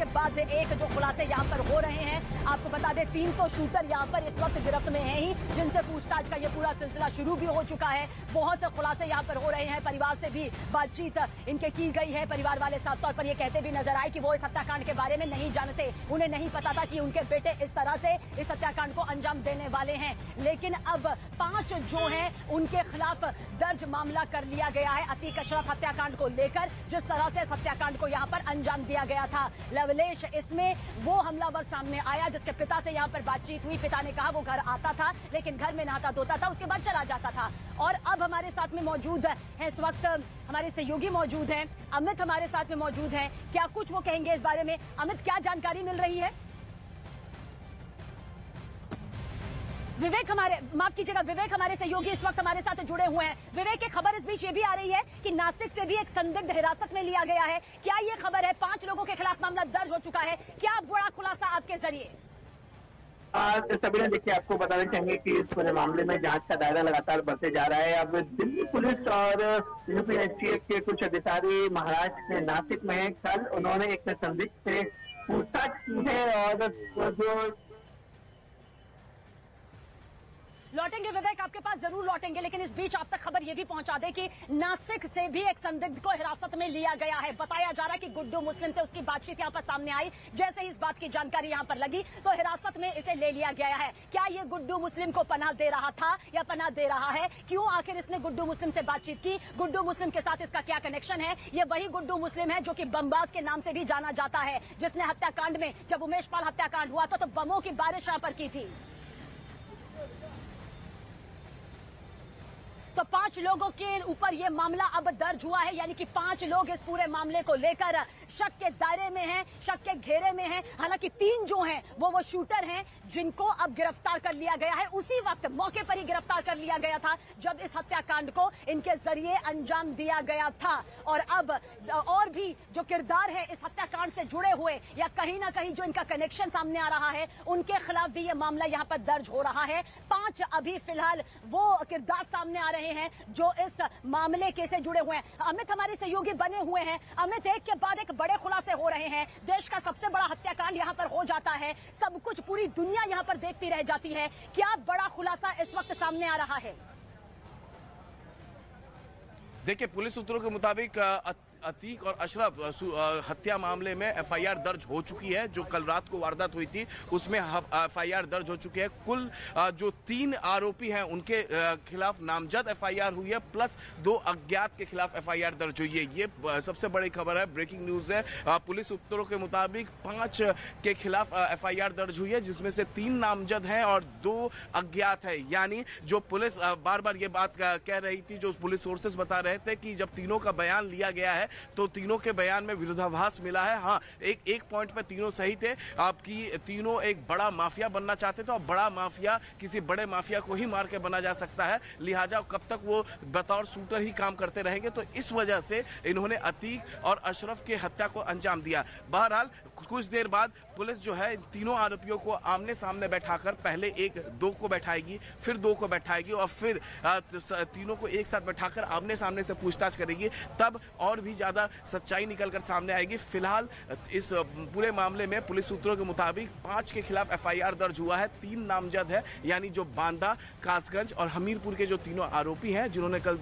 के बाद एक जो खुलासे यहाँ पर हो रहे हैं। आपको बता दें 3 तो शूटर यहाँ पर इस वक्त गिरफ्त में हैं ही, जिनसे पूछताछ का ये पूरा सिलसिला शुरू भी हो चुका है। बहुत से खुलासे यहाँ पर हो रहे हैं। परिवार से भी बातचीत इनके की गई है। परिवार वाले साफ तौर पर ये कहते भी नजर आए कि वो इस हत्याकांड के बारे में नहीं जानते, उन्हें नहीं पता था कि उनके बेटे इस तरह से इस हत्याकांड को अंजाम देने वाले हैं। लेकिन अब 5 जो हैं उनके खिलाफ दर्ज मामला कर लिया गया है अतीक अशरफ हत्याकांड को लेकर, जिस तरह से हत्याकांड को यहाँ पर अंजाम दिया गया था। लवलेश इसमें वो हमलावर सामने आया जिसके पिता से यहाँ पर बातचीत हुई। पिता ने कहा वो घर आता था लेकिन घर में नहाता धोता था, उसके बाद चला जाता था। और अब हमारे साथ में मौजूद है इस वक्त हमारे सहयोगी मौजूद हैं, अमित हमारे साथ में मौजूद हैं। क्या कुछ वो कहेंगे इस बारे में? अमित, क्या जानकारी मिल रही है? विवेक हमारे सहयोगी इस वक्त हमारे साथ जुड़े हुए हैं। विवेक, की खबर इस बीच ये भी आ रही है कि नासिक से भी एक संदिग्ध हिरासत में लिया गया है। क्या ये खबर है? 5 लोगों के खिलाफ मामला दर्ज हो चुका है। क्या बड़ा खुलासा आपके जरिए? सबीना, देखिए, आपको बताना चाहेंगे कि इस पूरे मामले में जांच का दायरा लगातार बढ़ते जा रहा है। अब दिल्ली पुलिस और यूपी एसटीएफ के कुछ अधिकारी महाराष्ट्र के नासिक में कल उन्होंने एक संदिग्ध से पूछताछ की है और जो लौटेंगे विवेक, आपके पास जरूर लौटेंगे, लेकिन इस बीच आप तक खबर यह भी पहुंचा दे कि नासिक से भी एक संदिग्ध को हिरासत में लिया गया है। बताया जा रहा है कि गुड्डू मुस्लिम से उसकी बातचीत यहां पर सामने आई। जैसे ही इस बात की जानकारी यहां पर लगी तो हिरासत में इसे ले लिया गया है। क्या ये गुड्डू मुस्लिम को पनाह दे रहा था या पनाह दे रहा है? क्यों आखिर इसने गुड्डू मुस्लिम से बातचीत की? गुड्डू मुस्लिम के साथ इसका क्या कनेक्शन है? ये वही गुड्डू मुस्लिम है जो कि बमबाज के नाम से भी जाना जाता है, जिसने हत्याकांड में, जब उमेश पाल हत्याकांड हुआ था तो बमों की बारिश यहां पर की थी। तो 5 लोगों के ऊपर यह मामला अब दर्ज हुआ है, यानी कि 5 लोग इस पूरे मामले को लेकर शक के दायरे में हैं, शक के घेरे में हैं। हालांकि 3 जो हैं वो शूटर हैं जिनको अब गिरफ्तार कर लिया गया है। उसी वक्त मौके पर ही गिरफ्तार कर लिया गया था जब इस हत्याकांड को इनके जरिए अंजाम दिया गया था। और अब और भी जो किरदार है इस हत्याकांड से जुड़े हुए या कहीं ना कहीं जो इनका कनेक्शन सामने आ रहा है, उनके खिलाफ भी यह मामला यहाँ पर दर्ज हो रहा है। 5 अभी फिलहाल वो किरदार सामने आ रहे हैं जो इस मामले के से जुड़े हुए हैं। अमित हमारे सहयोगी बने हुए हैं। अमित, एक के बाद एक बड़े खुलासे हो रहे हैं। देश का सबसे बड़ा हत्याकांड यहां पर हो जाता है, सब कुछ पूरी दुनिया यहां पर देखती रह जाती है। क्या बड़ा खुलासा इस वक्त सामने आ रहा है? देखिए, पुलिस सूत्रों के मुताबिक अतीक और अशरफ हत्या मामले में एफआईआर दर्ज हो चुकी है। जो कल रात को वारदात हुई थी उसमें एफआईआर दर्ज हो चुकी है। कुल जो 3 आरोपी हैं उनके खिलाफ नामजद एफआईआर हुई है, प्लस 2 अज्ञात के खिलाफ एफआईआर दर्ज हुई है। ये सबसे बड़ी खबर है, ब्रेकिंग न्यूज है। पुलिस सूत्रों के मुताबिक 5 के खिलाफ एफआईआर दर्ज हुई है, जिसमें से 3 नामजद हैं और 2 अज्ञात है। यानी जो पुलिस बार बार ये बात कह रही थी, जो पुलिस सोर्सेस बता रहे थे कि जब तीनों का बयान लिया गया है तो तीनों के बयान में विरोधाभास मिला है। हाँ, एक पॉइंट पे तीनों सही थे, आपकी तीनों एक बड़ा माफिया बनना चाहते थे और बड़ा माफिया किसी बड़े माफिया को ही मार के बना जा सकता है, लिहाजा कब तक वो बतौर शूटर ही काम करते रहेंगे। तो इस वजह से इन्होंने अतीक और अशरफ के हत्या को अंजाम दिया। बहरहाल कुछ देर बाद पुलिस जो है इन तीनों आरोपियों को आमने सामने बैठाकर पहले 1-2 को बैठाएगी, फिर 2 को बैठाएगी और फिर तीनों को एक साथ बैठाकर आमने सामने से पूछताछ करेगी। तब और भी ज्यादा सच्चाई निकलकर सामने आएगी। फिलहाल इस पूरे मामले में पुलिस सूत्रों के मुताबिक 5 के खिलाफ एफआईआर दर्ज हुआ है। 3 नामजद है, यानी जो बांदा, कासगंज और हमीरपुर के जो तीनों आरोपी हैं जिन्होंने कल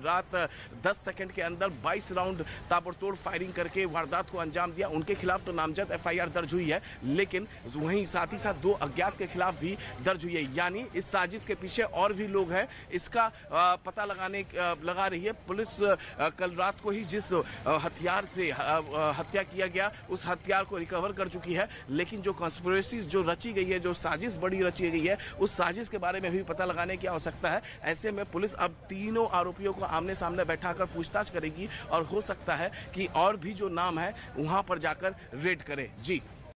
रात 10 सेकंड के अंदर 22 राउंड ताबड़तोड़ फायरिंग करके वारदात को अंजाम दिया, उनके खिलाफ तो नामजद एफआईआर दर्ज हुई है। लेकिन वहीं साथ ही साथ 2 अज्ञात के खिलाफ भी दर्ज हुई है। यानी इस साजिश के पीछे और भी लोग हैं, इसका पता लगा रही है पुलिस। कल रात को ही जिस हथियार से हत्या किया गया उस हथियार को रिकवर कर चुकी है, लेकिन जो कॉन्स्पिरेसी जो रची गई है, जो साजिश बड़ी रची गई है, उस साजिश के बारे में भी पता लगाने की आवश्यकता है। ऐसे में पुलिस अब तीनों आरोपियों को आमने सामने बैठाकर पूछताछ करेगी और हो सकता है कि और भी जो नाम है वहां पर जाकर रेड करे। जी।